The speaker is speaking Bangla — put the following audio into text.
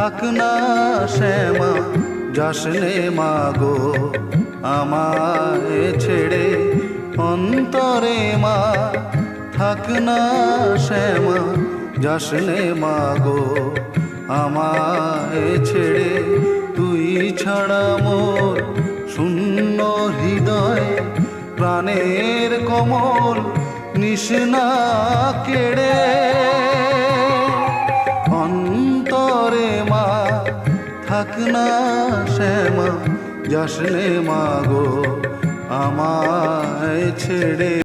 থাক না শ্যামা যাসনে মাগো আমায় ছেড়ে অন্তরে মা। থাক না শ্যামা যাসনে মাগো আমায় ছেড়ে। তুই ছাড়া মোর শূন্য হৃদয় প্রাণের কমল নিশনা কেড়ে। অন্তরে মা থাক না শ্যামা যাসনে মাগো আমায় ছেড়ে।